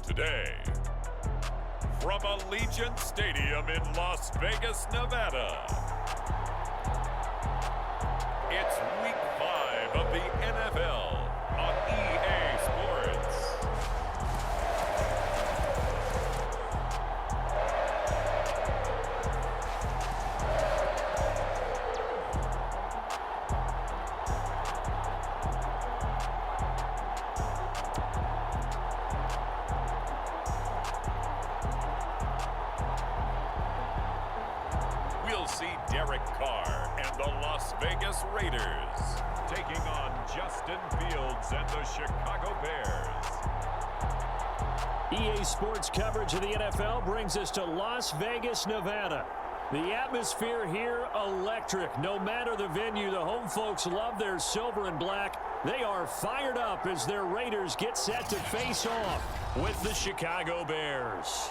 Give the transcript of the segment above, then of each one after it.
today. From Allegiant Stadium in Las Vegas, Nevada, it's Week 5 of the NFL on EA Sports. We'll see Derek Carr and the Las Vegas Raiders taking on Justin Fields and the Chicago Bears. EA Sports coverage of the NFL brings us to Las Vegas, Nevada. The atmosphere here, electric. No matter the venue, the home folks love their silver and black. They are fired up as their Raiders get set to face off with the Chicago Bears.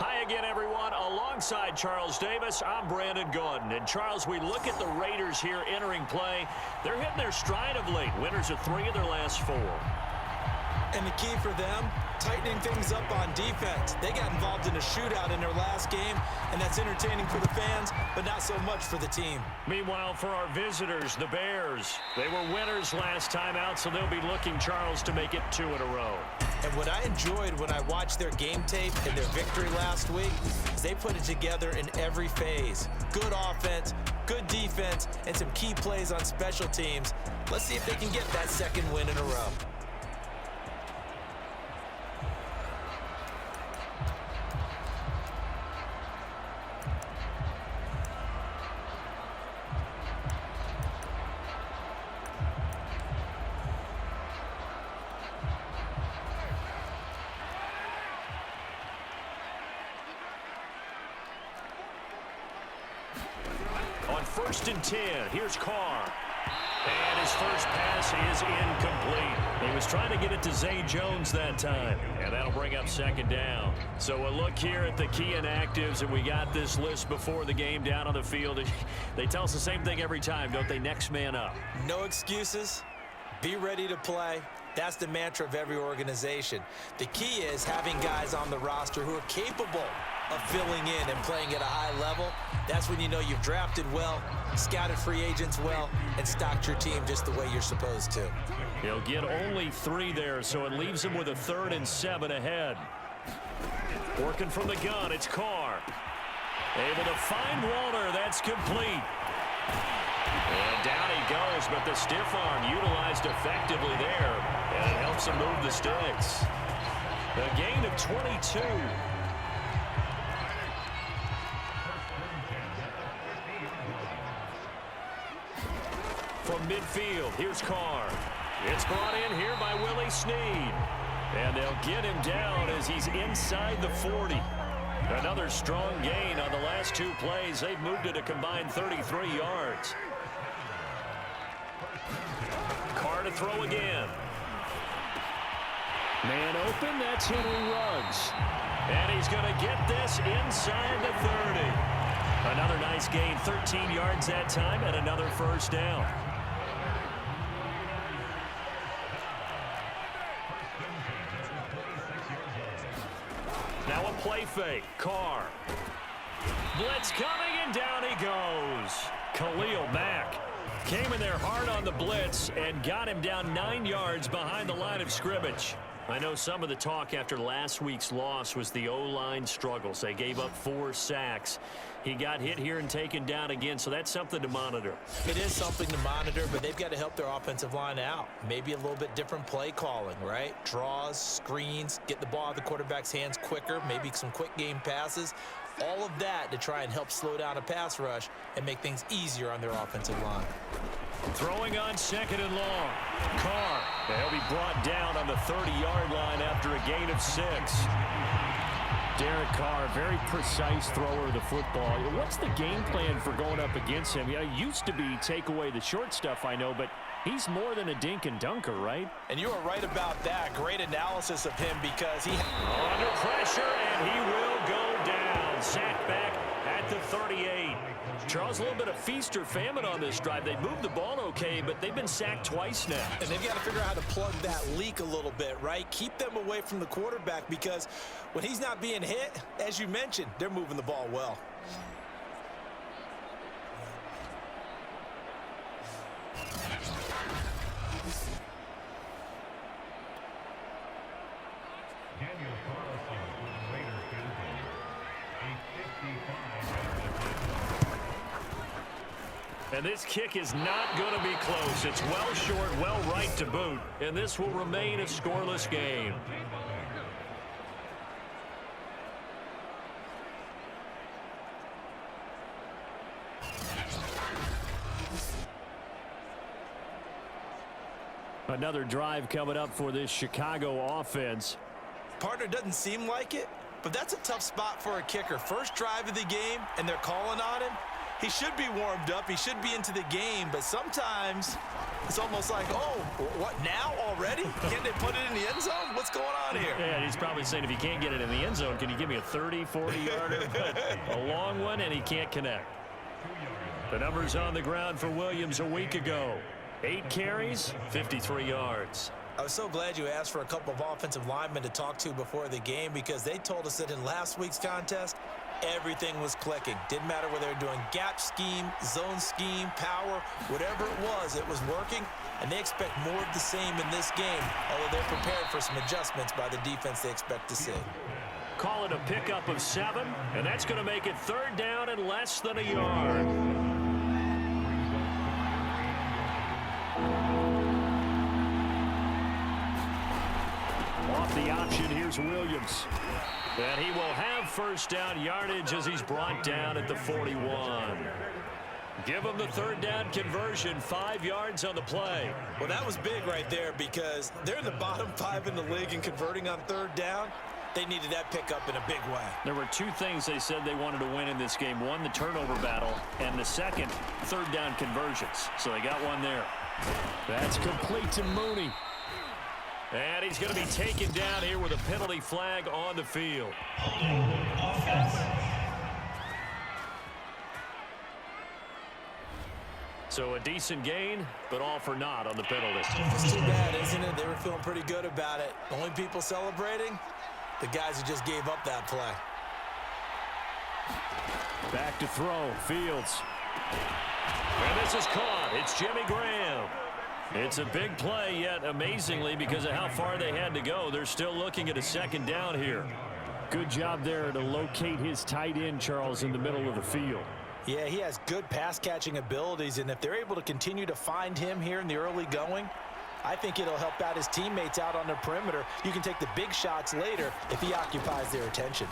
Hi again, everyone. Alongside Charles Davis, I'm Brandon Gaudin. And Charles, we look at the Raiders here entering play. They're hitting their stride of late. Winners of 3 of their last 4. And the key for them, tightening things up on defense. They got involved in a shootout in their last game, and that's entertaining for the fans, but not so much for the team. Meanwhile, for our visitors, the Bears, they were winners last time out, so they'll be looking, Charles, to make it 2 in a row. And what I enjoyed when I watched their game tape and their victory last week is they put it together in every phase. Good offense, good defense, and some key plays on special teams. Let's see if they can get that second win in a row. On 1st and 10, here's Carr. And his first pass is incomplete. He was trying to get it to Zay Jones that time. And that'll bring up 2nd down. So a look here at the key inactives, and we got this list before the game down on the field. They tell us the same thing every time, don't they? Next man up. No excuses. Be ready to play. That's the mantra of every organization. The key is having guys on the roster who are capable of filling in and playing at a high level. That's when you know you've drafted well, scouted free agents well, and stocked your team just the way you're supposed to. He'll get only 3 there, so it leaves him with a 3rd and 7 ahead. Working from the gun, it's Carr. Able to find Walter. That's complete. And down he goes, but the stiff arm utilized effectively there. And it helps him move the sticks. A gain of 22. From midfield, here's Carr. It's brought in here by Willie Snead. And they'll get him down as he's inside the 40. Another strong gain on the last 2 plays. They've moved it a combined 33 yards. Carr to throw again. Man open, that's Henry Ruggs. And he's going to get this inside the 30. Another nice gain, 13 yards that time, and another 1st down. Now a play fake. Carr. Blitz coming, and down he goes. Khalil Mack came in there hard on the blitz and got him down 9 yards behind the line of scrimmage. I know some of the talk after last week's loss was the O-line struggles. They gave up 4 sacks. He got hit here and taken down again, so that's something to monitor. It is something to monitor, but they've got to help their offensive line out. Maybe a little bit different play calling, right? Draws, screens, get the ball out of the quarterback's hands quicker, maybe some quick game passes. All of that to try and help slow down a pass rush and make things easier on their offensive line. Throwing on 2nd and long. Carr. He'll be brought down on the 30-yard line after a gain of 6. Derek Carr, very precise thrower of the football. What's the game plan for going up against him? Yeah, it used to be take away the short stuff, I know, but he's more than a dink and dunker, right? And you are right about that. Great analysis of him because he... Under pressure, and he will go down. Charles, a little bit of feast or famine on this drive. They moved the ball okay, but they've been sacked twice now. And they've got to figure out how to plug that leak a little bit, right? Keep them away from the quarterback because when he's not being hit, as you mentioned, they're moving the ball well. And this kick is not going to be close. It's well short, well right to boot. And this will remain a scoreless game. Another drive coming up for this Chicago offense. Partner, doesn't seem like it, but that's a tough spot for a kicker. First drive of the game, and they're calling on him. He should be warmed up. He should be into the game, but sometimes it's almost like, oh, what, now already? Can't they put it in the end zone? What's going on here? Yeah, he's probably saying if you can't get it in the end zone, can you give me a 30, 40-yarder? A long one, and he can't connect. The numbers on the ground for Williams a week ago. 8 carries, 53 yards. I was so glad you asked for a couple of offensive linemen to talk to before the game because they told us that in last week's contest, everything was clicking. Didn't matter whether they were doing gap scheme, zone scheme, power, whatever it was working, and they expect more of the same in this game, although they're prepared for some adjustments by the defense they expect to see. Call it a pickup of 7, and that's going to make it 3rd down and less than a yard. Off the option, here's Williams. And he will have 1st down yardage as he's brought down at the 41. Give him the 3rd down conversion, 5 yards on the play. Well, that was big right there because they're in the bottom 5 in the league and converting on 3rd down. They needed that pickup in a big way. There were 2 things they said they wanted to win in this game. One, the turnover battle, and the second, 3rd down conversions. So they got one there. That's complete to Mooney. And he's going to be taken down here with a penalty flag on the field. So a decent gain, but all for naught on the penalty. It's too bad, isn't it? They were feeling pretty good about it. The only people celebrating, the guys who just gave up that play. Back to throw, Fields. And this is caught. It's Jimmy Graham. It's a big play, yet amazingly, because of how far they had to go, they're still looking at a 2nd down here. Good job there to locate his tight end, Charles, in the middle of the field. Yeah, he has good pass-catching abilities, and if they're able to continue to find him here in the early going, I think it'll help out his teammates out on the perimeter. You can take the big shots later if he occupies their attention.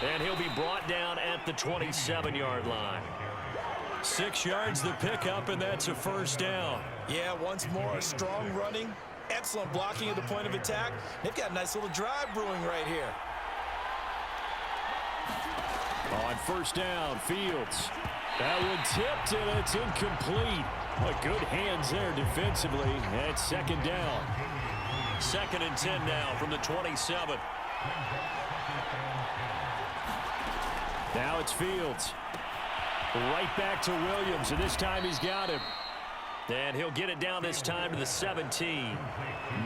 And he'll be brought down at the 27-yard line. 6 yards the pickup, and that's a 1st down. Yeah, once more, strong running, excellent blocking at the point of attack. They've got a nice little drive brewing right here. On 1st down, Fields. That one tipped, and it's incomplete. But good hands there defensively. That's 2nd down. 2nd and 10 now from the 27. Now it's Fields. Right back to Williams, and this time he's got him. And he'll get it down this time to the 17.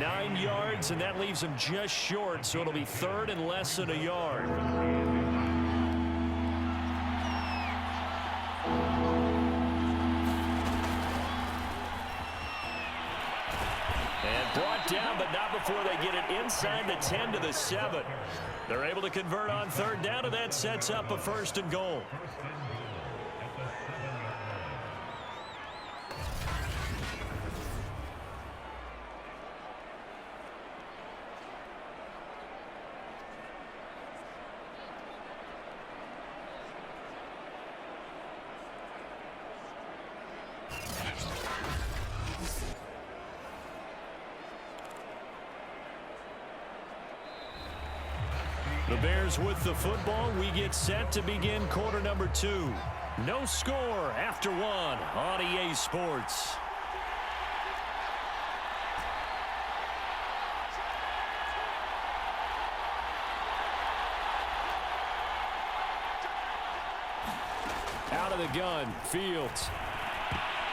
9 yards, and that leaves him just short, so it'll be 3rd and less than a yard. And brought down, but not before they get it inside the 10 to the 7. They're able to convert on 3rd down, and that sets up a 1st and goal. The Bears with the football. We get set to begin quarter number 2. No score after 1 on EA Sports. of the gun. Fields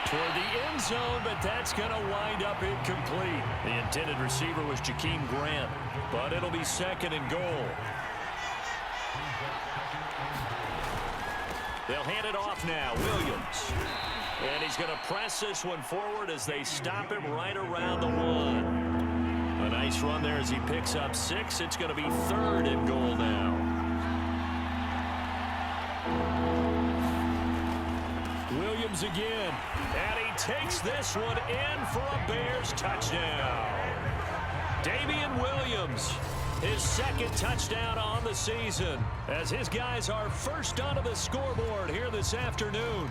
toward the end zone, but that's going to wind up incomplete. The intended receiver was Jakeem Grant, but it'll be 2nd and goal. They'll hand it off now. Williams. And he's going to press this one forward as they stop him right around the 1. A nice run there as he picks up 6. It's going to be 3rd and goal now. Williams again. And he takes this one in for a Bears touchdown. Damian Williams, his 2nd touchdown on the season, as his guys are first onto the scoreboard here this afternoon.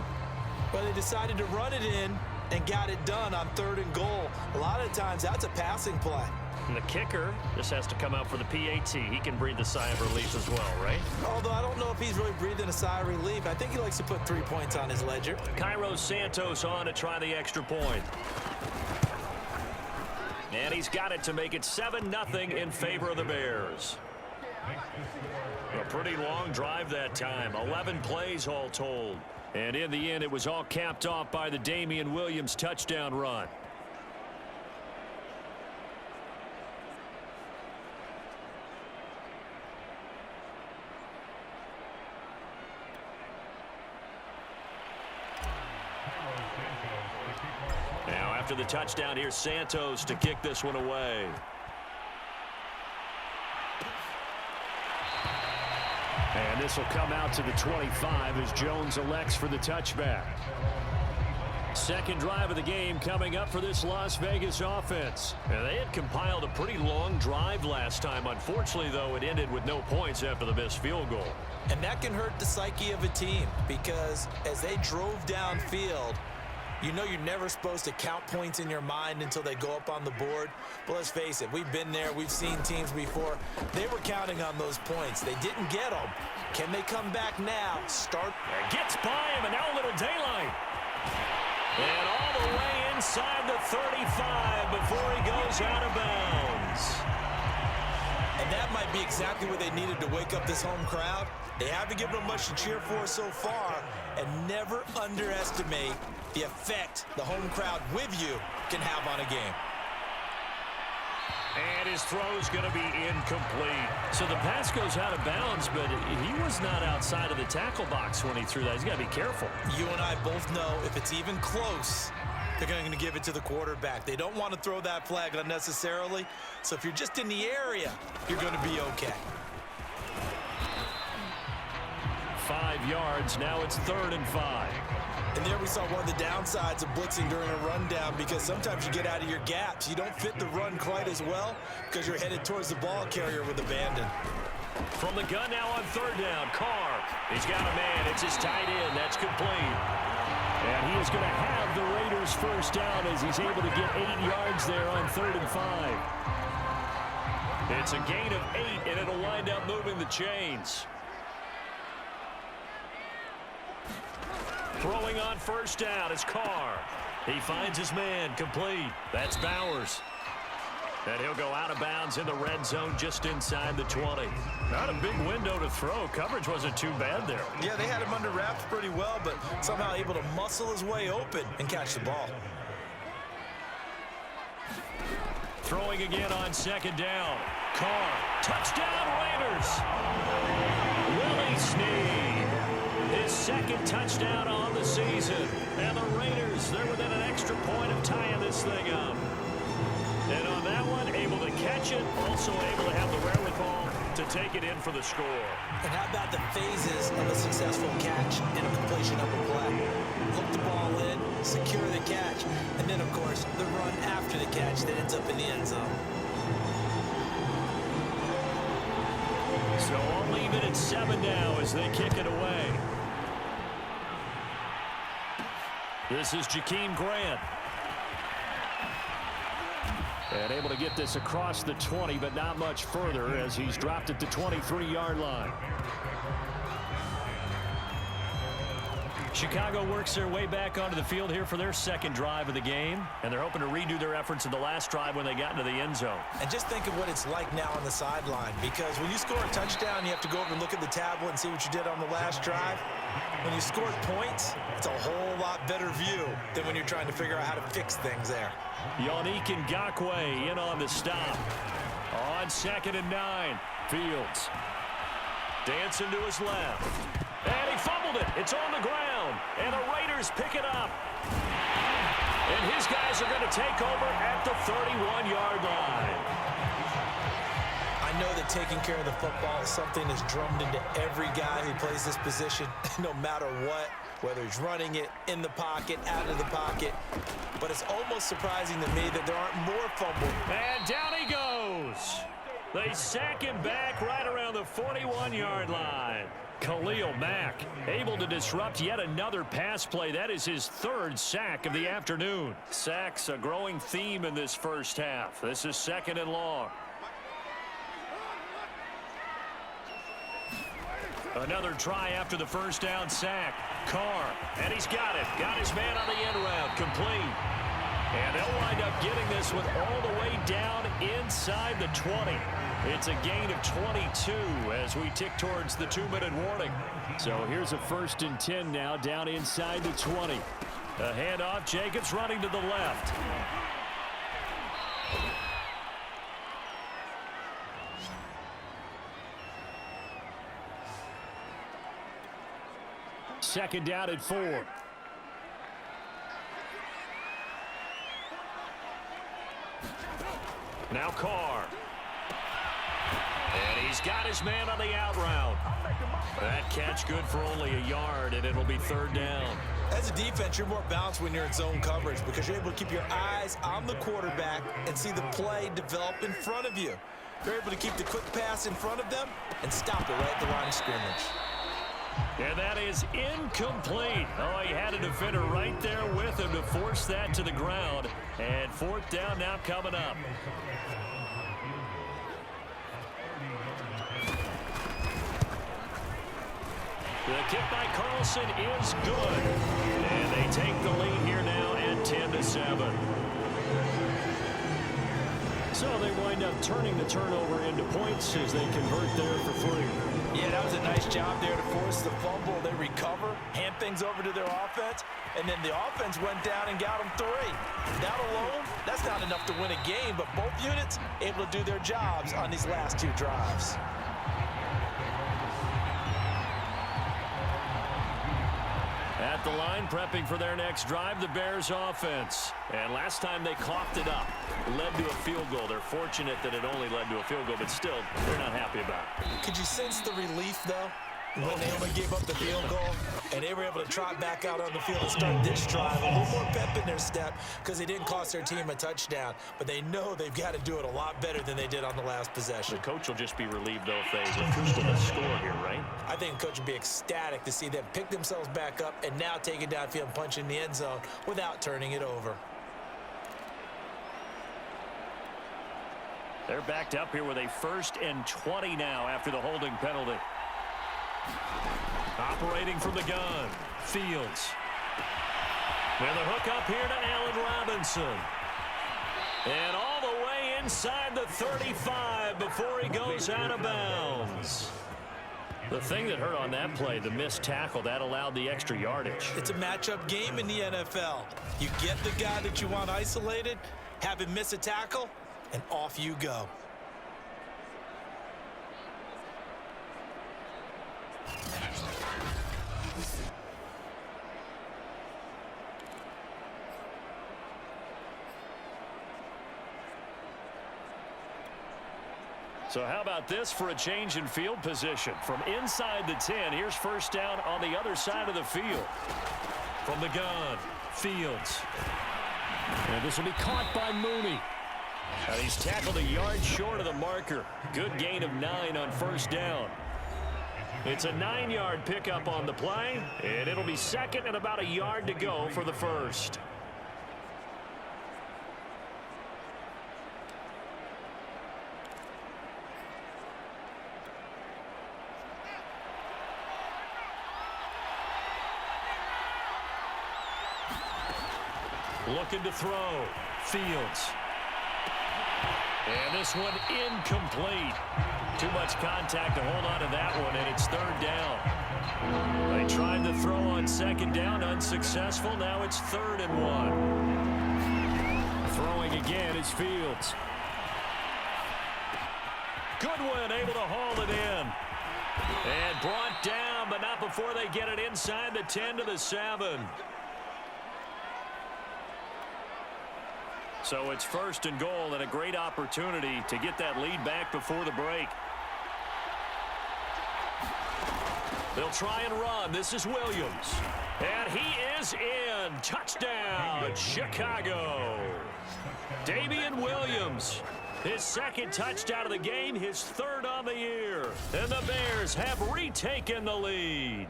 Well, they decided to run it in and got it done on 3rd and goal. A lot of times, that's a passing play. And the kicker just has to come out for the PAT. He can breathe a sigh of relief as well, right? Although I don't know if he's really breathing a sigh of relief. I think he likes to put 3 points on his ledger. Cairo Santos on to try the extra point. And he's got it to make it 7-0 in favor of the Bears. A pretty long drive that time. 11 plays all told. And in the end, it was all capped off by the Damian Williams touchdown run. Now after the touchdown, here's Santos to kick this one away. And this will come out to the 25 as Jones elects for the touchback. 2nd drive of the game coming up for this Las Vegas offense. And they had compiled a pretty long drive last time. Unfortunately, though, it ended with no points after the missed field goal. And that can hurt the psyche of a team because as they drove downfield, you know you're never supposed to count points in your mind until they go up on the board. But let's face it, we've been there. We've seen teams before. They were counting on those points. They didn't get them. Can they come back now? Gets by him, and now a little daylight. And all the way inside the 35 before he goes out of bounds. And that might be exactly what they needed to wake up this home crowd. They haven't given them much to cheer for so far, and never underestimate the effect the home crowd with you can have on a game. And his throw's going to be incomplete. So the pass goes out of bounds, but he was not outside of the tackle box when he threw that. He's got to be careful. You and I both know if it's even close, they're going to give it to the quarterback. They don't want to throw that flag unnecessarily. So if you're just in the area, you're going to be okay. 5 yards. Now it's 3rd and 5. And there we saw one of the downsides of blitzing during a rundown because sometimes you get out of your gaps. You don't fit the run quite as well because you're headed towards the ball carrier with abandon. From the gun now on 3rd down, Carr. He's got a man. It's his tight end. That's complete. And he is going to have the Raiders first down as he's able to get 8 yards there on 3rd and 5. It's a gain of 8, and it'll wind up moving the chains. Throwing on 1st down is Carr. He finds his man, complete. That's Bowers. And he'll go out of bounds in the red zone just inside the 20. Not a big window to throw. Coverage wasn't too bad there. Yeah, they had him under wraps pretty well, but somehow able to muscle his way open and catch the ball. Throwing again on 2nd down. Carr. Touchdown, Raiders. Willie Snead. His 2nd touchdown on the season. And the Raiders, they're within an extra point of tying this thing up. And on that one, able to catch it, also able to have the wherewithal to take it in for the score. And how about the phases of a successful catch and a completion of a play? Hook the ball in, secure the catch, and then, of course, the run after the catch that ends up in the end zone. So only leave it at 7 now as they kick it away. This is Jakeem Grant. And able to get this across the 20, but not much further as he's dropped it to 23-yard line. Chicago works their way back onto the field here for their second drive of the game, and they're hoping to redo their efforts in the last drive when they got into the end zone. And just think of what it's like now on the sideline, because when you score a touchdown, you have to go over and look at the tablet and see what you did on the last drive. When you scored points, it's a whole lot better view than when you're trying to figure out how to fix things there. Yannick Ngakoue in on the stop. On 2nd and 9, Fields. Dancing to his left. And he fumbled it. It's on the ground. And the Raiders pick it up. And his guys are going to take over at the 31-yard line. I know that taking care of the football is something that's drummed into every guy who plays this position, no matter what, whether he's running it, in the pocket, out of the pocket. But it's almost surprising to me that there aren't more fumbles. And down he goes. They sack him back right around the 41-yard line. Khalil Mack able to disrupt yet another pass play. That is his 3rd sack of the afternoon. Sacks a growing theme in this first half. This is 2nd and long. Another try after the first down sack. Carr, and he's got it. Got his man on the end route, complete. And they'll wind up getting this one all the way down inside the 20. It's a gain of 22 as we tick towards the 2-minute warning. So here's a 1st and 10 now down inside the 20. A handoff, Jacobs running to the left. Second down at 4. Now Carr. And he's got his man on the out route. That catch good for only a yard, and it'll be 3rd down. As a defense, you're more balanced when you're in zone coverage because you're able to keep your eyes on the quarterback and see the play develop in front of you. You're able to keep the quick pass in front of them and stop it right at the line of scrimmage. And that is incomplete. Oh, he had a defender right there with him to force that to the ground. And 4th down now coming up. The kick by Carlson is good. And they take the lead here now at 10-7. So they wind up turning the turnover into points as they convert there for 3. Yeah, that was a nice job there to force the fumble. They recover, hand things over to their offense, and then the offense went down and got them 3. That alone, that's not enough to win a game, but both units able to do their jobs on these last 2 drives. At the line, prepping for their next drive, the Bears offense. And last time they coughed it up, led to a field goal. They're fortunate that it only led to a field goal, but still, they're not happy about it. Could you sense the relief, though, when they only gave up the field goal and they were able to trot back out on the field and start this drive? A little more pep in their step because they didn't cost their team a touchdown, but they know they've got to do it a lot better than they did on the last possession. The coach will just be relieved, though, if they cruise to the score here, right? I think the coach would be ecstatic to see them pick themselves back up and now take it downfield and punch in the end zone without turning it over. They're backed up here with a 1st and 20 now after the holding penalty. Operating from the gun, Fields. With a hook up here to Allen Robinson. And all the way inside the 35 before he goes out of bounds. The thing that hurt on that play, the missed tackle, that allowed the extra yardage. It's a matchup game in the NFL. You get the guy that you want isolated, have him miss a tackle, and off you go. So how about this for a change in field position? From inside the 10, here's 1st down on the other side of the field. From the gun, Fields. And this will be caught by Mooney. And he's tackled a yard short of the marker. Good gain of 9 on 1st down. It's a 9-yard pickup on the play, and it'll be 2nd and about a yard to go for the 1st. Looking to throw. Fields. And this one incomplete. Too much contact to hold on to that one, and it's third down. They tried to throw on second down, unsuccessful. Now it's 3rd and 1. Throwing again is Fields. Goodwin able to haul it in. And brought down, but not before they get it inside the 10 to the 7. So it's 1st and goal, and a great opportunity to get that lead back before the break. They'll try and run. This is Williams. And he is in. Touchdown, Chicago. Damian Williams. His 2nd touchdown of the game, his 3rd on the year. And the Bears have retaken the lead.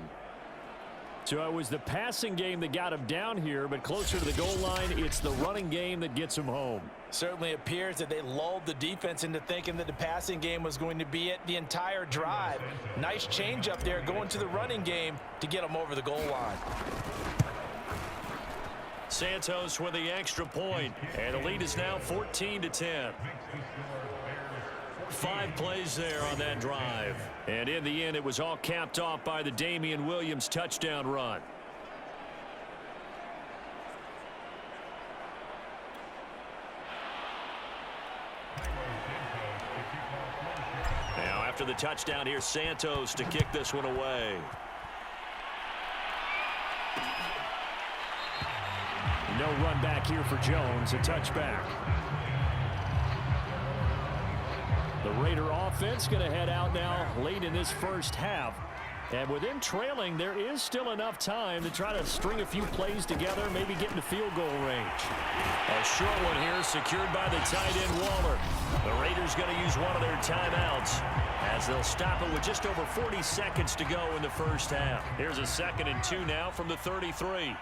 So it was the passing game that got him down here, but closer to the goal line, it's the running game that gets him home. Certainly appears that they lulled the defense into thinking that the passing game was going to be it the entire drive. Nice change up there going to the running game to get them over the goal line. Santos with the extra point, and the lead is now 14-10. 5 plays there on that drive. And in the end, it was all capped off by the Damian Williams touchdown run. Now, after the touchdown, here's Santos to kick this one away. No run back here for Jones, a touchback. The Raider offense going to head out now late in this first half. And with them trailing, there is still enough time to try to string a few plays together, maybe get into field goal range. A short one here secured by the tight end Waller. The Raiders going to use one of their timeouts as they'll stop it with just over 40 seconds to go in the first half. Here's a 2nd and 2 now from the 33.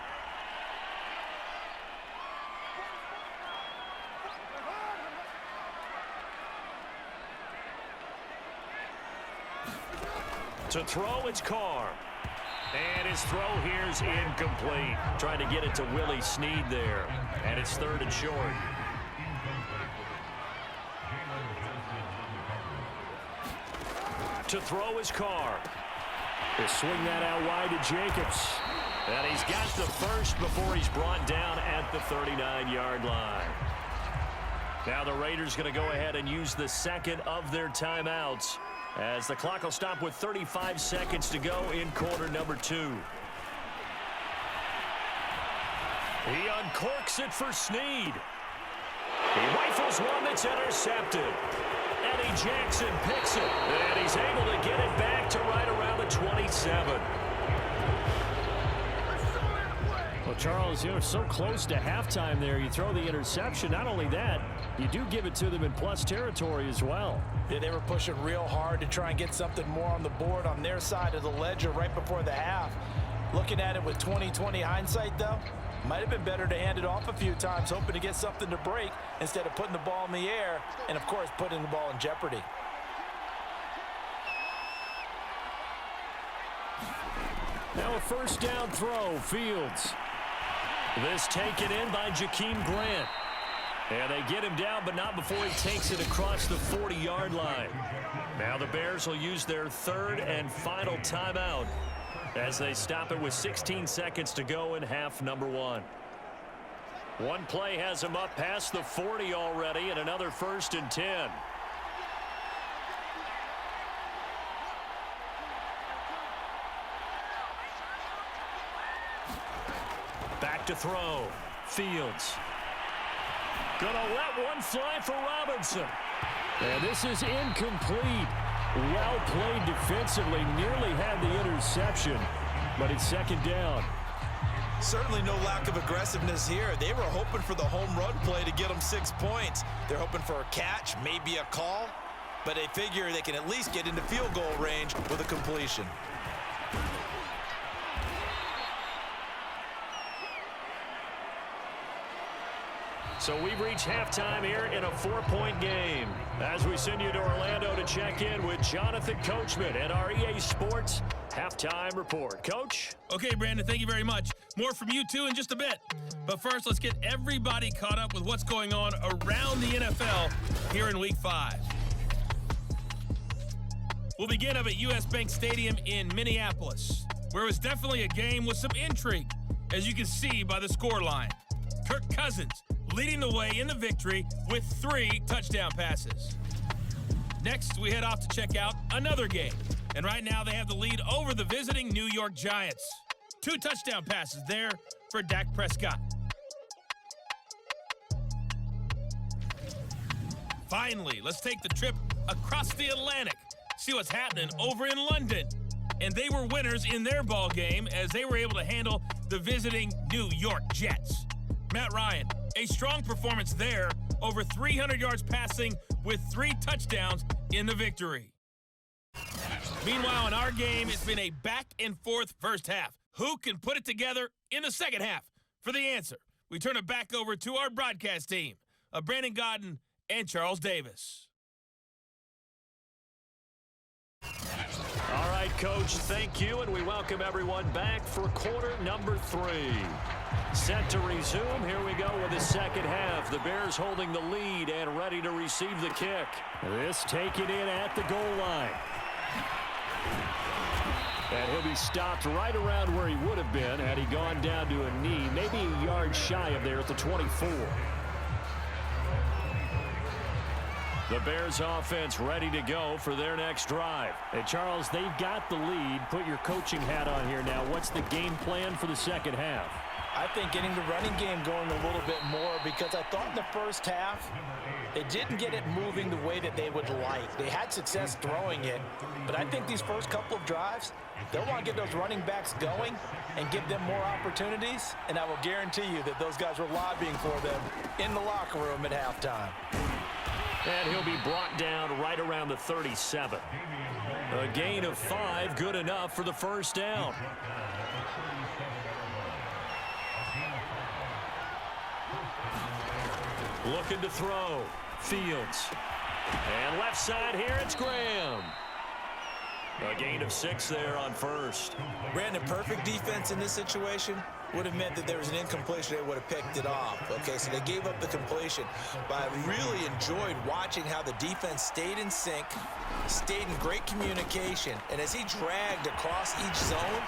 To throw, it's Carr. And his throw here is incomplete. Trying to get it to Willie Snead there. And it's 3rd and short. To throw is Carr. He'll swing that out wide to Jacobs. And he's got the first before he's brought down at the 39-yard line. Now the Raiders going to go ahead and use the 2nd of their timeouts, as the clock will stop with 35 seconds to go in quarter number 2. He uncorks it for Snead. He rifles one that's intercepted. Eddie Jackson picks it, and he's able to get it back to right around the 27. Well, Charles, you're so close to halftime there. You throw the interception. Not only that, you do give it to them in plus territory as well. Yeah, they were pushing real hard to try and get something more on the board on their side of the ledger right before the half. Looking at it with 20/20 hindsight, though, might have been better to hand it off a few times, hoping to get something to break instead of putting the ball in the air and, of course, putting the ball in jeopardy. Now a first down throw, Fields. This taken in by Jakeem Grant. And they get him down, but not before he takes it across the 40-yard line. Now the Bears will use their 3rd and final timeout as they stop it with 16 seconds to go in half number 1. One play has him up past the 40 already, and another 1st and 10. Back to throw. Fields. Gonna let one fly for Robinson. And this is incomplete. Well played defensively. Nearly had the interception, but it's 2nd down. Certainly no lack of aggressiveness here. They were hoping for the home run play to get them 6 points. They're hoping for a catch, maybe a call, but they figure they can at least get into field goal range with a completion. So we've reached halftime here in a 4-point game. As we send you to Orlando to check in with Jonathan Coachman and our EA Sports Halftime Report. Coach? Okay, Brandon, thank you very much. More from you, too, in just a bit. But first, let's get everybody caught up with what's going on around the NFL here in Week 5. We'll begin up at U.S. Bank Stadium in Minneapolis, where it was definitely a game with some intrigue, as you can see by the scoreline. Kirk Cousins leading the way in the victory with 3 touchdown passes. Next, we head off to check out another game. And right now, they have the lead over the visiting New York Giants. 2 touchdown passes there for Dak Prescott. Finally, let's take the trip across the Atlantic, see what's happening over in London. And they were winners in their ball game as they were able to handle the visiting New York Jets. Matt Ryan, a strong performance there, over 300 yards passing with 3 touchdowns in the victory. Meanwhile, in our game, it's been a back-and-forth first half. Who can put it together in the second half? For the answer, we turn it back over to our broadcast team of Brandon Godden and Charles Davis. All right, Coach, thank you, and we welcome everyone back for quarter number 3. Set to resume. Here we go with the second half. The Bears holding the lead and ready to receive the kick. This taken in at the goal line. And he'll be stopped right around where he would have been had he gone down to a knee, maybe a yard shy of there at the 24. The Bears offense ready to go for their next drive. Hey, Charles, they've got the lead. Put your coaching hat on here now. What's the game plan for the second half? I think getting the running game going a little bit more, because I thought in the first half they didn't get it moving the way that they would like. They had success throwing it, but I think these first couple of drives, they'll want to get those running backs going and give them more opportunities, and I will guarantee you that those guys were lobbying for them in the locker room at halftime. And he'll be brought down right around the 37. A gain of 5, good enough for the first down. Looking to throw. Fields. And left side here, it's Graham. A gain of 6 there on first. Brandon, perfect defense in this situation would have meant that there was an incompletion. They would have picked it off. Okay, so they gave up the completion. But I really enjoyed watching how the defense stayed in sync, stayed in great communication. And as he dragged across each zone,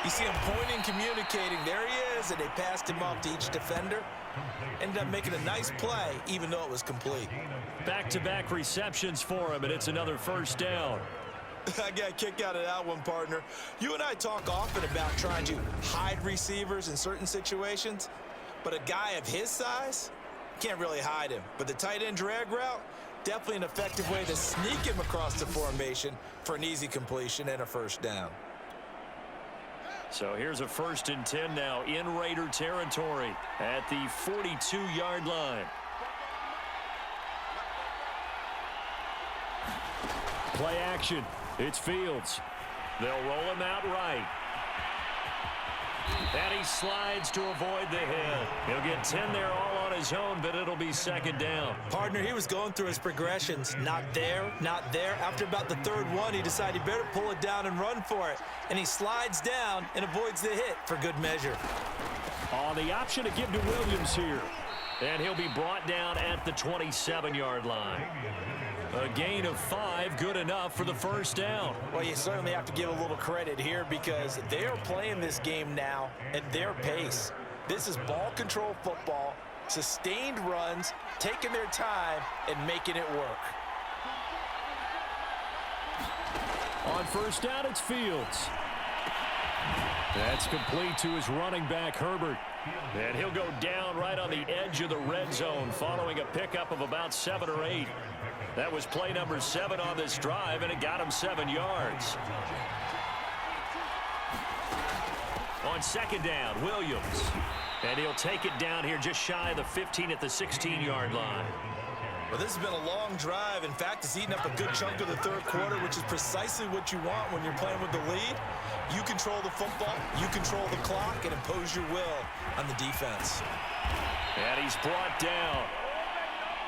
you see him pointing, communicating. There he is, and they passed him off to each defender. Ended up making a nice play, even though it was complete. Back-to-back receptions for him, and it's another first down. I got a kick out of that one, partner. You and I talk often about trying to hide receivers in certain situations, but a guy of his size, can't really hide him. But the tight end drag route, definitely an effective way to sneak him across the formation for an easy completion and a first down. So here's a 1st and 10 now in Raider territory at the 42-yard line. Play action. It's Fields. They'll roll him out right. And he slides to avoid the hit. He'll get 10 there all on his own, but it'll be second down. Partner, he was going through his progressions. Not there, not there. After about the 3rd one, he decided he better pull it down and run for it. And he slides down and avoids the hit for good measure. On the option to give to Williams here. And he'll be brought down at the 27-yard line. A gain of 5, good enough for the first down. Well, you certainly have to give a little credit here because they are playing this game now at their pace. This is ball control football, sustained runs, taking their time, and making it work. On first down, it's Fields. That's complete to his running back, Herbert. And he'll go down right on the edge of the red zone following a pickup of about 7 or 8. That was play number 7 on this drive, and it got him 7 yards. On second down, Williams. And he'll take it down here just shy of the 15 at the 16-yard line. Well, this has been a long drive. In fact, it's eaten up a good chunk of the third quarter, which is precisely what you want when you're playing with the lead. You control the football, you control the clock, and impose your will on the defense. And he's brought down.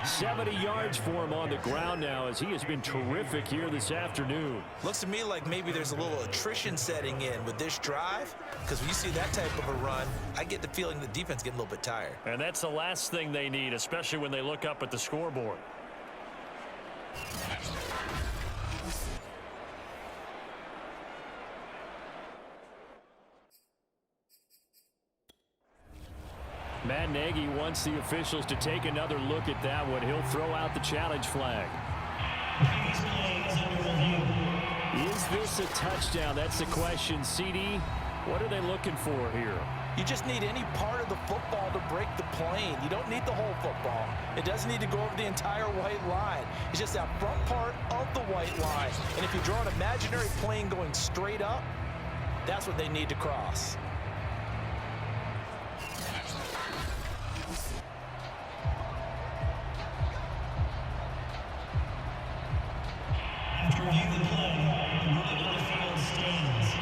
70 yards for him on the ground now, as he has been terrific here this afternoon. Looks to me like maybe there's a little attrition setting in with this drive, because when you see that type of a run, I get the feeling the defense getting a little bit tired. And that's the last thing they need, especially when they look up at the scoreboard. Matt Nagy wants the officials to take another look at that one. He'll throw out the challenge flag. Is this a touchdown? That's the question. CD, what are they looking for here? You just need any part of the football to break the plane. You don't need the whole football. It doesn't need to go over the entire white line. It's just that front part of the white line. And if you draw an imaginary plane going straight up, that's what they need to cross.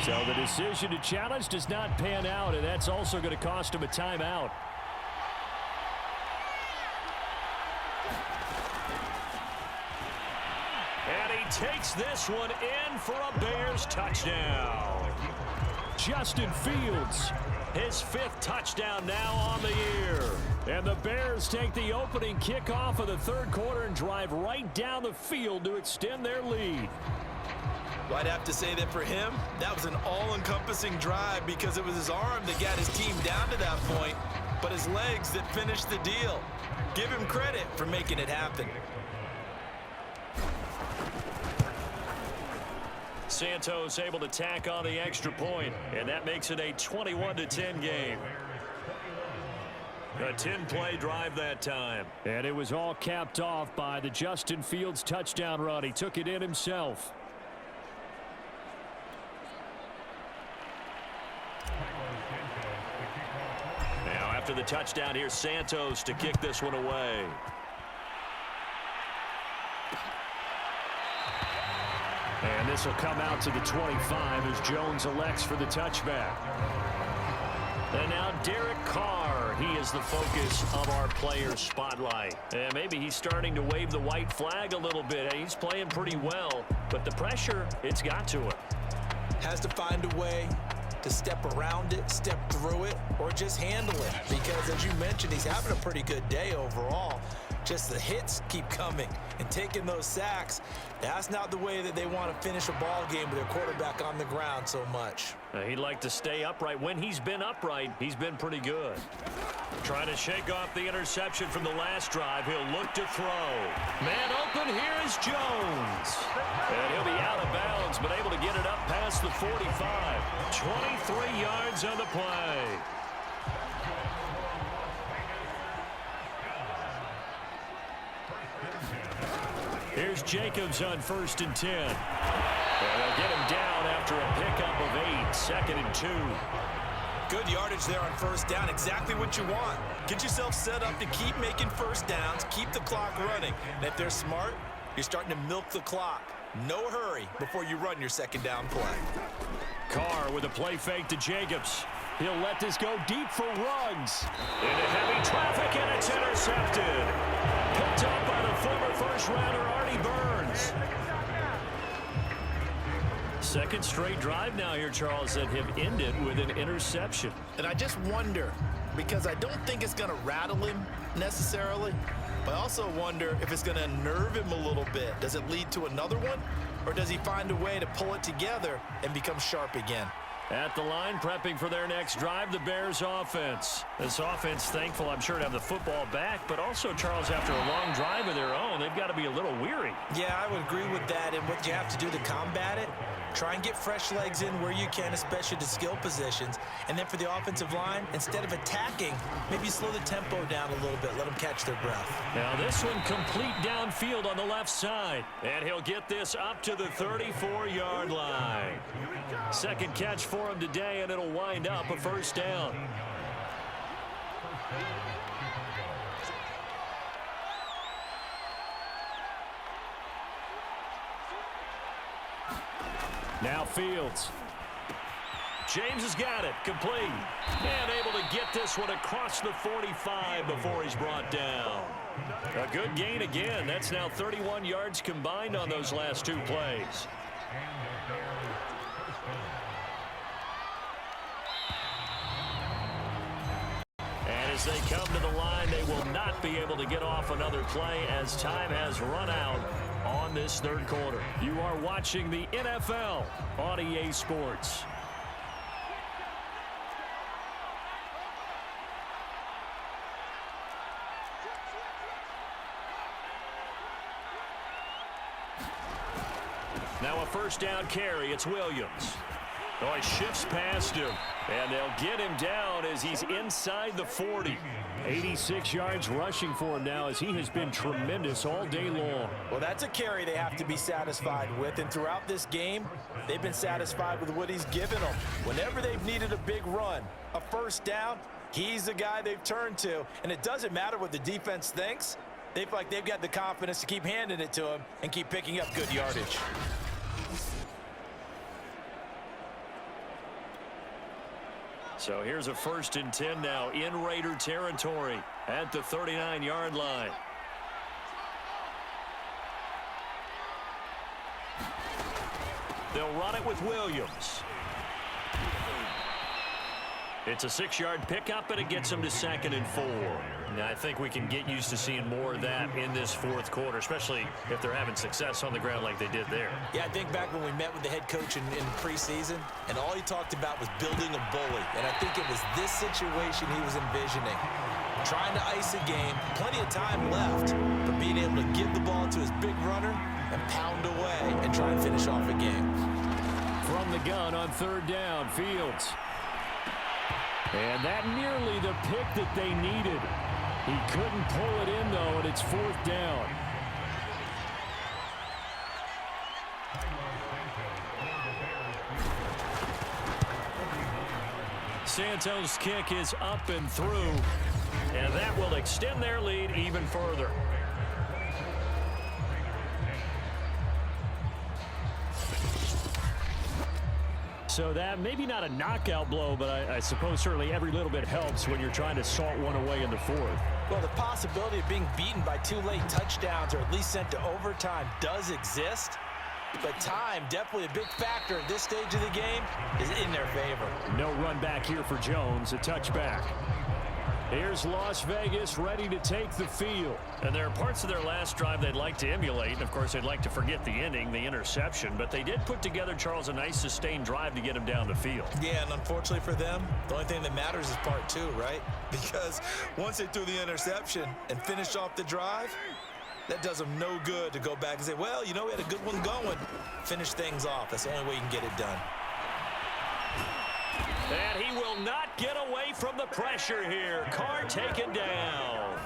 So the decision to challenge does not pan out, and that's also going to cost him a timeout. And he takes this one in for a Bears touchdown. Justin Fields, his 5th touchdown now on the year. And the Bears take the opening kickoff of the third quarter and drive right down the field to extend their lead. Well, I'd have to say that for him, that was an all-encompassing drive because it was his arm that got his team down to that point, but his legs that finished the deal. Give him credit for making it happen. Santos able to tack on the extra point, and that makes it a 21-10 game. A 10-play drive that time. And it was all capped off by the Justin Fields touchdown run. He took it in himself. Now after the touchdown, here's Santos to kick this one away. And this will come out to the 25 as Jones elects for the touchback. And now Derek Carr, he is the focus of our player spotlight. And maybe he's starting to wave the white flag a little bit. He's playing pretty well, but the pressure, it's got to him. Has to find a way to step around it, step through it, or just handle it. Because as you mentioned, he's having a pretty good day overall. Just the hits keep coming and taking those sacks. That's not the way that they want to finish a ball game with their quarterback on the ground so much. He'd like to stay upright. When he's been upright, he's been pretty good. Trying to shake off the interception from the last drive. He'll look to throw. Man open, here is Jones. And he'll be out of bounds, but able to get it up past the 45. 23 yards on the play. Here's Jacobs on 1st and 10. And they'll get him down after a pickup of 8, 2nd and 2. Good yardage there on 1st down, exactly what you want. Get yourself set up to keep making 1st downs, keep the clock running. And if they're smart, you're starting to milk the clock. No hurry before you run your 2nd down play. Carr with a play fake to Jacobs. He'll let this go deep for Ruggs. Into heavy traffic, and it's intercepted. Picked up by the former first-rounder Artie Burns. Second straight drive now here, Charles, that have ended with an interception. And I just wonder, because I don't think it's going to rattle him necessarily, but I also wonder if it's going to unnerve him a little bit. Does it lead to another one, or does he find a way to pull it together and become sharp again? At the line, prepping for their next drive, the Bears offense. This offense, thankful, I'm sure, to have the football back, but also, Charles, after a long drive of their own, they've got to be a little weary. Yeah, I would agree with that, and what you have to do to combat it, try and get fresh legs in where you can, especially the skill positions. And then for the offensive line, instead of attacking, maybe slow the tempo down a little bit, let them catch their breath. Now this one complete downfield on the left side. And he'll get this up to the 34-yard line. Second catch for him today, and it'll wind up a 1st down. Now Fields. James has got it. Complete. And able to get this one across the 45 before he's brought down. A good gain again. That's now 31 yards combined on those last two plays. And as they come to the line, they will not be able to get off another play as time has run out on this third quarter. You are watching the NFL on EA Sports. Now a first down carry. It's Williams. Oh, he shifts past him. And they'll get him down as he's inside the 40. 86 yards rushing for him now as he has been tremendous all day long. Well, that's a carry they have to be satisfied with. And throughout this game, they've been satisfied with what he's given them. Whenever they've needed a big run, a first down, he's the guy they've turned to. And it doesn't matter what the defense thinks. They feel like they've got the confidence to keep handing it to him and keep picking up good yardage. So here's a 1st and 10 now in Raider territory at the 39-yard line. They'll run it with Williams. It's a 6-yard pickup, and it gets them to 2nd and 4. Now, I think we can get used to seeing more of that in this fourth quarter, especially if they're having success on the ground like they did there. Yeah, I think back when we met with the head coach in preseason, and all he talked about was building a bully. And I think it was this situation he was envisioning. Trying to ice a game, plenty of time left, but being able to give the ball to his big runner and pound away and try and finish off a game. From the gun on 3rd down, Fields. And that nearly the pick that they needed. He couldn't pull it in, though, and it's 4th down. Santos' kick is up and through, and that will extend their lead even further. So that maybe not a knockout blow, but I suppose certainly every little bit helps when you're trying to salt one away in the 4th. Well, the possibility of being beaten by 2 late touchdowns or at least sent to overtime does exist. But time, definitely a big factor at this stage of the game, is in their favor. No run back here for Jones, a touchback. Here's Las Vegas ready to take the field. And there are parts of their last drive they'd like to emulate. And, of course, they'd like to forget the ending, the interception. But they did put together, Charles, a nice sustained drive to get him down the field. Yeah, and unfortunately for them, the only thing that matters is part 2, right? Because once they threw the interception and finished off the drive, that does them no good to go back and say, well, you know, we had a good one going. Finish things off. That's the only way you can get it done. And he will not get away from the pressure here. Carr taken down.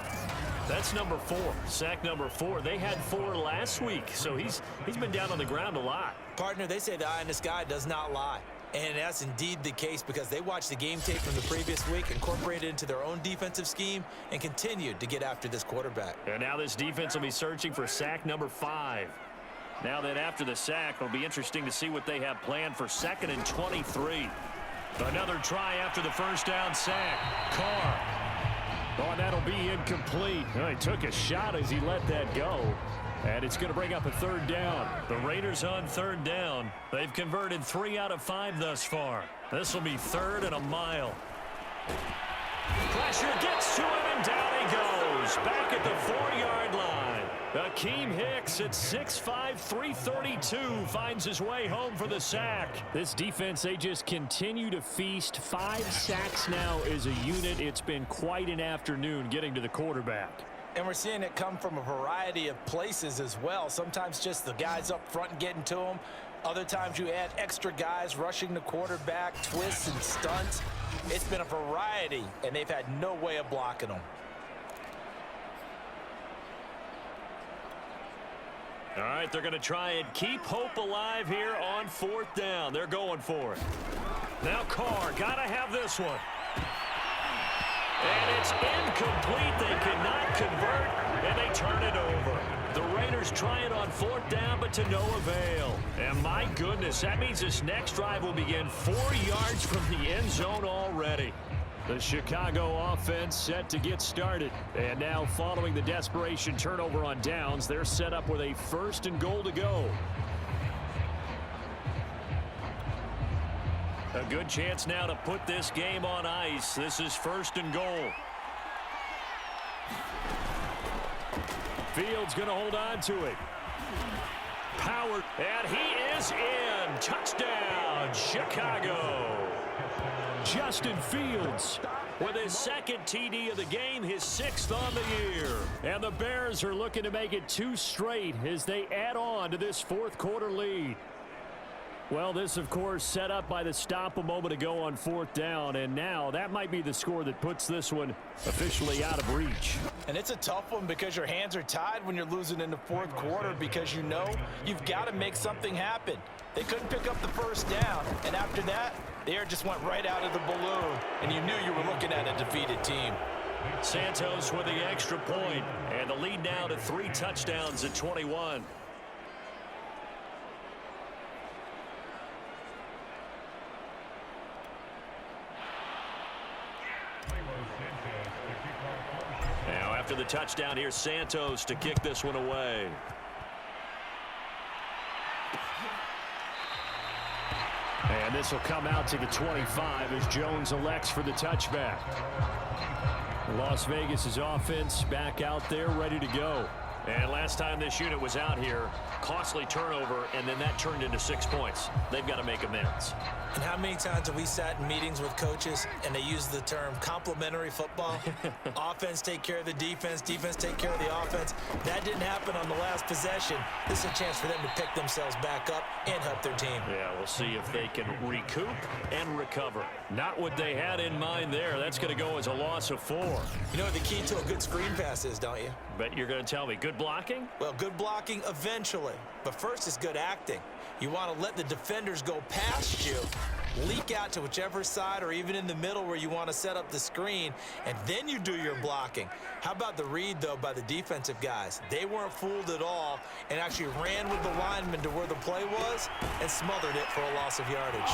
That's number 4, sack number 4. They had 4 last week, so he's been down on the ground a lot. Partner, they say the eye in the sky does not lie. And that's indeed the case because they watched the game tape from the previous week, incorporated it into their own defensive scheme, and continued to get after this quarterback. And now this defense will be searching for sack number 5. Now that after the sack, it'll be interesting to see what they have planned for 2nd and 23. Another try after the first down sack. Carr. Oh, and that'll be incomplete. Oh, he took a shot as he let that go. And it's going to bring up a 3rd down. The Raiders on 3rd down. They've converted 3 out of 5 thus far. This will be 3rd and a mile. Pressure gets to him, and down he goes. Back at the 4-yard line. Akeem Hicks at 6'5", 332 finds his way home for the sack. This defense, they just continue to feast. 5 sacks now as a unit. It's been quite an afternoon getting to the quarterback. And we're seeing it come from a variety of places as well. Sometimes just the guys up front getting to them. Other times you add extra guys rushing the quarterback, twists and stunts. It's been a variety, and they've had no way of blocking them. All right, they're going to try and keep hope alive here on 4th down. They're going for it. Now Carr, got to have this one. And it's incomplete. They cannot convert, and they turn it over. The Raiders try it on 4th down, but to no avail. And my goodness, that means this next drive will begin 4 yards from the end zone already. The Chicago offense set to get started. And now following the desperation turnover on downs, they're set up with a 1st and goal to go. A good chance now to put this game on ice. This is 1st and goal. Fields going to hold on to it. Power, and he is in. Touchdown, Chicago. Justin Fields with his 2nd TD of the game, his 6th on the year. And the Bears are looking to make it 2 straight as they add on to this 4th quarter lead. Well, this, of course, set up by the stop a moment ago on 4th down, and now that might be the score that puts this one officially out of reach. And it's a tough one because your hands are tied when you're losing in the 4th quarter because you know you've got to make something happen. They couldn't pick up the 1st down, and after that, the air just went right out of the balloon, and you knew you were looking at a defeated team. Santos with the extra point, and the lead now to 3 touchdowns at 21. Now after the touchdown, here's Santos to kick this one away. And this will come out to the 25 as Jones elects for the touchback. Las Vegas' offense back out there ready to go. And last time this unit was out here, costly turnover, and then that turned into 6 points. They've got to make amends. And how many times have we sat in meetings with coaches and they use the term complementary football? Offense take care of the defense, defense take care of the offense. That didn't happen on the last possession. This is a chance for them to pick themselves back up and help their team. Yeah, we'll see if they can recoup and recover. Not what they had in mind there. That's going to go as a loss of 4. You know what the key to a good screen pass is, don't you? Bet you're going to tell me. Good blocking? Well, good blocking eventually. But first is good acting. You want to let the defenders go past you, leak out to whichever side or even in the middle where you want to set up the screen, and then you do your blocking. How about the read, though, by the defensive guys? They weren't fooled at all and actually ran with the lineman to where the play was and smothered it for a loss of yardage.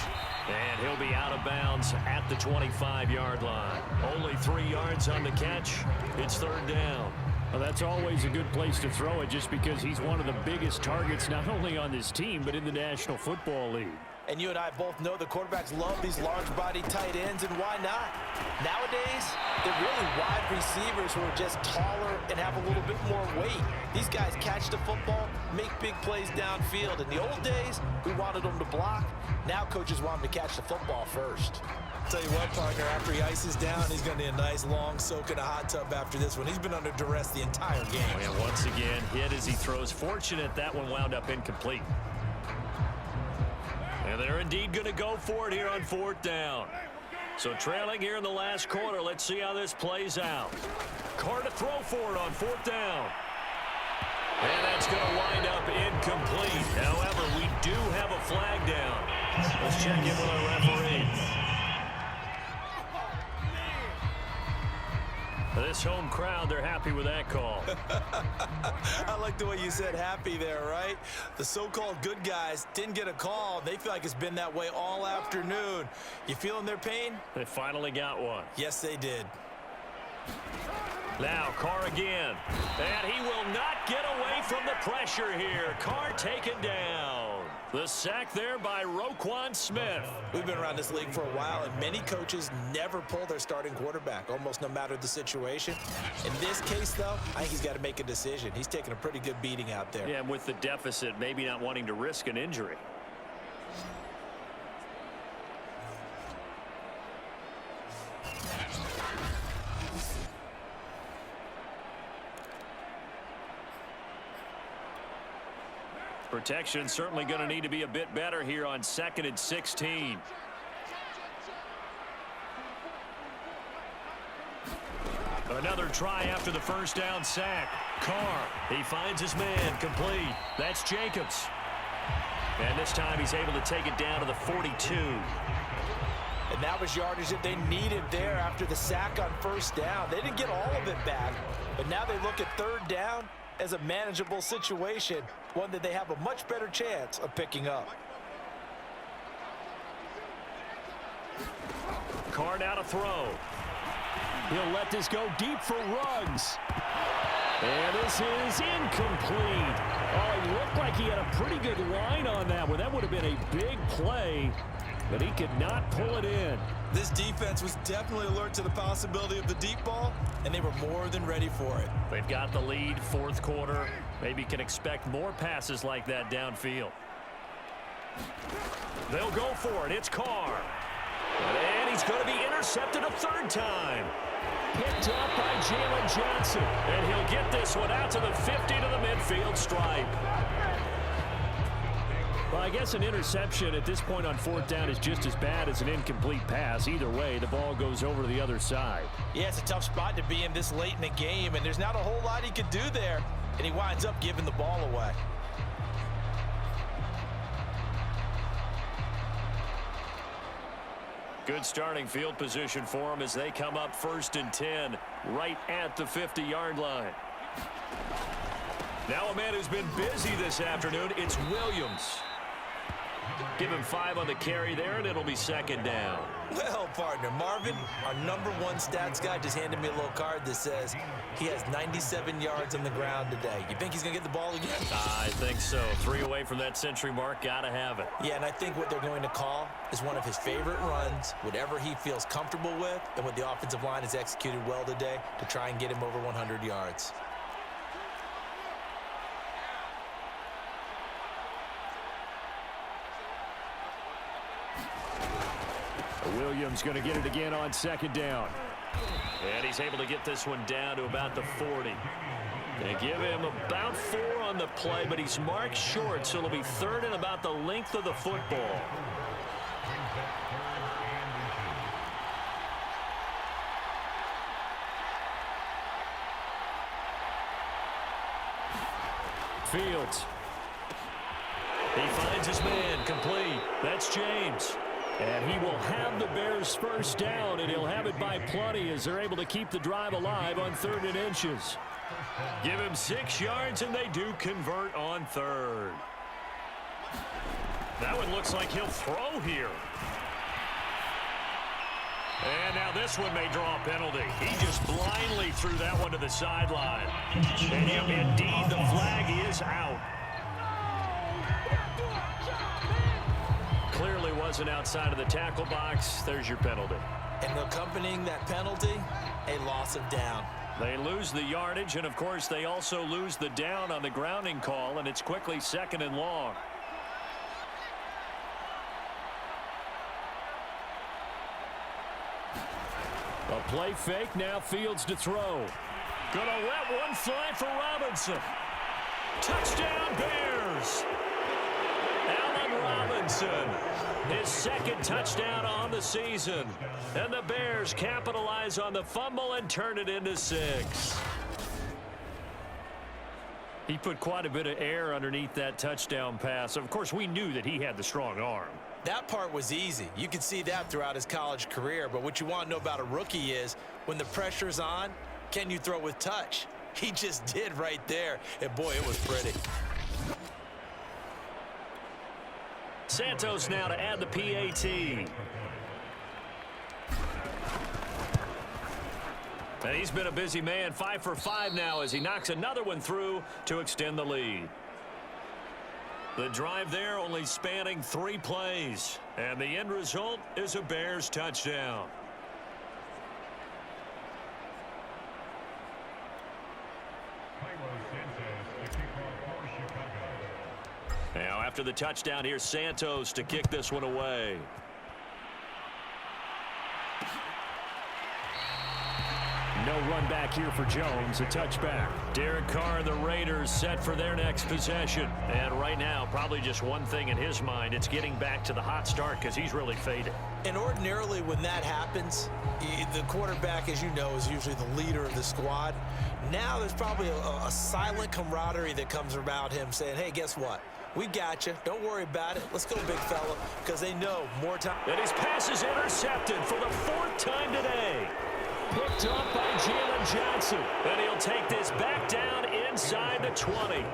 And he'll be out of bounds at the 25-yard line. Only 3 yards on the catch. It's 3rd down. Well, that's always a good place to throw it just because he's one of the biggest targets not only on this team but in the National Football League. And you and I both know the quarterbacks love these large-body tight ends, and why not? Nowadays, they're really wide receivers who are just taller and have a little bit more weight. These guys catch the football, make big plays downfield. In the old days, we wanted them to block. Now coaches want them to catch the football first. Tell you what, partner, after he ices down, he's going to need a nice long soak in a hot tub after this one. He's been under duress the entire game. And once again, hit as he throws. Fortunate that one wound up incomplete. And they're indeed going to go for it here on 4th down. So trailing here in the last quarter, let's see how this plays out. Carr to throw for it on 4th down. And that's going to wind up incomplete. However, we do have a flag down. Let's check in with our referee. This home crowd, they're happy with that call. I like the way you said happy there, right? The so-called good guys didn't get a call. They feel like it's been that way all afternoon. You feeling their pain? They finally got one. Yes, they did. Now Carr again. And he will not get away from the pressure here. Carr taken down. The sack there by Roquan Smith. We've been around this league for a while, and many coaches never pull their starting quarterback, almost no matter the situation. In this case, though, I think he's got to make a decision. He's taking a pretty good beating out there. Yeah, and with the deficit, maybe not wanting to risk an injury. Protection certainly going to need to be a bit better here on 2nd and 16. Another try after the 1st down sack. Carr, he finds his man, complete. That's Jacobs. And this time he's able to take it down to the 42. And that was yardage that they needed there after the sack on 1st down. They didn't get all of it back, but now they look at 3rd down. as a manageable situation, one that they have a much better chance of picking up. Carr now to throw. He'll let this go deep for Ruggs. And this is incomplete. Oh, it looked like he had a pretty good line on that one. That would have been a big play, but he could not pull it in. This defense was definitely alert to the possibility of the deep ball, and they were more than ready for it. They've got the lead, fourth quarter. Maybe can expect more passes like that downfield. They'll go for it. It's Carr. And he's going to be intercepted a third time. Picked up by Jalen Johnson. And he'll get this one out to the 50 to the midfield stripe. Well, I guess an interception at this point on fourth down is just as bad as an incomplete pass. Either way, the ball goes over to the other side. Yeah, it's a tough spot to be in this late in the game, and there's not a whole lot he could do there. And he winds up giving the ball away. Good starting field position for them as they come up 1st and 10 right at the 50-yard line. Now a man who's been busy this afternoon, it's Williams. Give him 5 on the carry there, and it'll be 2nd down. Well, partner, Marvin, our #1 stats guy just handed me a little card that says he has 97 yards on the ground today. You think he's going to get the ball again? I think so. 3 away from that century mark. Got to have it. Yeah, and I think what they're going to call is one of his favorite runs, whatever he feels comfortable with, and what the offensive line has executed well today to try and get him over 100 yards. Williams going to get it again on 2nd down. And he's able to get this one down to about the 40. They give him about 4 on the play, but he's marked short, so it'll be 3rd and about the length of the football. Fields. He finds his man, complete. That's James. And he will have the Bears 1st down, and he'll have it by plenty as they're able to keep the drive alive on 3rd and inches. Give him 6 yards, and they do convert on 3rd. That one looks like he'll throw here. And now this one may draw a penalty. He just blindly threw that one to the sideline. And indeed, the flag is out. Clearly wasn't outside of the tackle box. There's your penalty. And accompanying that penalty, a loss of down. They lose the yardage, and of course they also lose the down on the grounding call, and it's quickly 2nd and long. A play fake, now Fields to throw. Gonna let one fly for Robinson. Touchdown Bears! Allen Robinson, his 2nd touchdown on the season. And the Bears capitalize on the fumble and turn it into 6. He put quite a bit of air underneath that touchdown pass. Of course, we knew that he had the strong arm. That part was easy. You could see that throughout his college career. But what you want to know about a rookie is when the pressure's on, can you throw with touch? He just did right there. And, boy, it was pretty. Santos now to add the PAT. And he's been a busy man, 5 for 5 now as he knocks another one through to extend the lead. The drive there only spanning 3 plays. And the end result is a Bears touchdown. Now after the touchdown, here's Santos to kick this one away. No run back here for Jones, a touchback. Derek Carr and the Raiders set for their next possession. And right now, probably just one thing in his mind, it's getting back to the hot start because he's really faded. And ordinarily when that happens, the quarterback, as you know, is usually the leader of the squad. Now there's probably a silent camaraderie that comes around him saying, hey, guess what? We got you. Don't worry about it. Let's go, big fella, because they know more time. And his pass is intercepted for the 4th time today. Picked off by Jalen Johnson. And he'll take this back down inside the 20.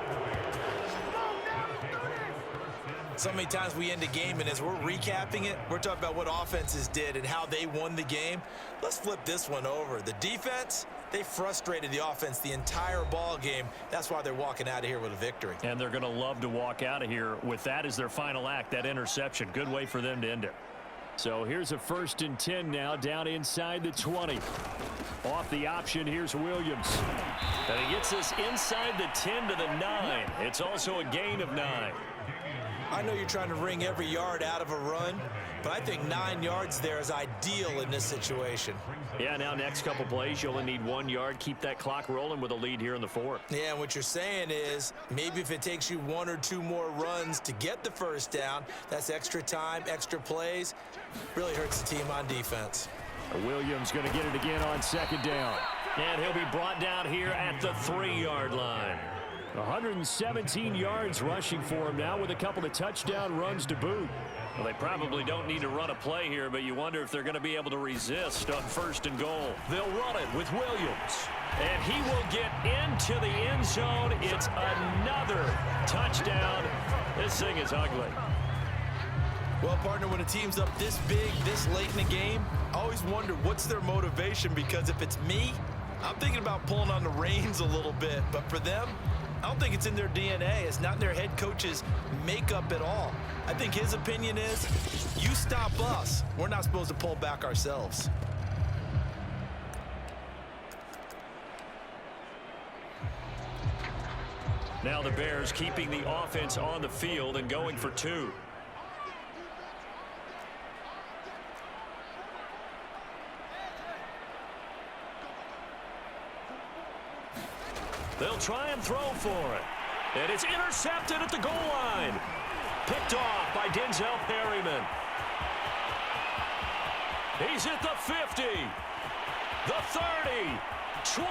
So many times we end a game, and as we're recapping it, we're talking about what offenses did and how they won the game. Let's flip this one over. The defense, they frustrated the offense the entire ball game. That's why they're walking out of here with a victory. And they're going to love to walk out of here with that as their final act, that interception. Good way for them to end it. So here's a 1st and 10 now, down inside the 20. Off the option, here's Williams. And he gets us inside the 10 to the 9. It's also a gain of 9. I know you're trying to wring every yard out of a run, but I think 9 yards there is ideal in this situation. Yeah, now next couple plays, you only need 1 yard. Keep that clock rolling with a lead here in the 4th. Yeah, and what you're saying is maybe if it takes you 1 or 2 more runs to get the 1st down, that's extra time, extra plays. Really hurts the team on defense. Williams going to get it again on 2nd down. And he'll be brought down here at the 3-yard line. 117 yards rushing for him now with a couple of touchdown runs to boot. Well, they probably don't need to run a play here, but you wonder if they're going to be able to resist on 1st and goal. They'll run it with Williams. And he will get into the end zone. It's another touchdown. This thing is ugly. Well, partner, when a team's up this big, this late in the game, I always wonder what's their motivation, because if it's me, I'm thinking about pulling on the reins a little bit. But for them, I don't think it's in their DNA. It's not in their head coach's makeup at all. I think his opinion is, you stop us. We're not supposed to pull back ourselves. Now the Bears keeping the offense on the field and going for 2. They'll try and throw for it. And it's intercepted at the goal line. Picked off by Denzel Perryman. He's at the 50, the 30, 20.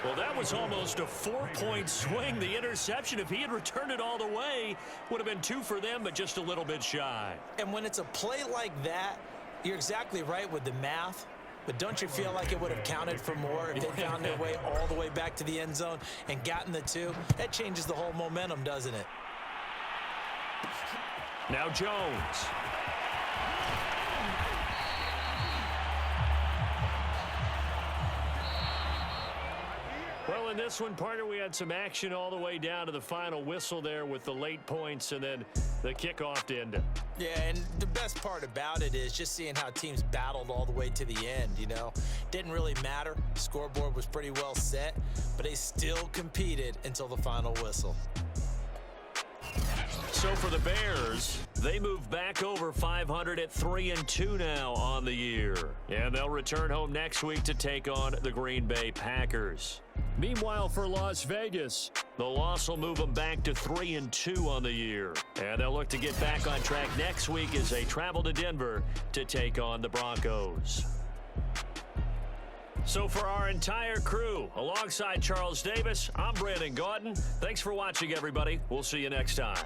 Well, that was almost a 4-point swing. The interception, if he had returned it all the way, would have been 2 for them, but just a little bit shy. And when it's a play like that, you're exactly right with the math, but don't you feel like it would have counted for more if they found their way all the way back to the end zone and gotten the 2? That changes the whole momentum, doesn't it? Now Jones. Well, in this one, partner, we had some action all the way down to the final whistle there with the late points and then the kickoff to end it. Yeah, and the best part about it is just seeing how teams battled all the way to the end, you know. Didn't really matter. Scoreboard was pretty well set, but they still competed until the final whistle. So for the Bears, they move back over 500 at 3-2 now on the year. And they'll return home next week to take on the Green Bay Packers. Meanwhile, for Las Vegas, the loss will move them back to 3-2 on the year. And they'll look to get back on track next week as they travel to Denver to take on the Broncos. So for our entire crew, alongside Charles Davis, I'm Brandon Gaudin. Thanks for watching, everybody. We'll see you next time.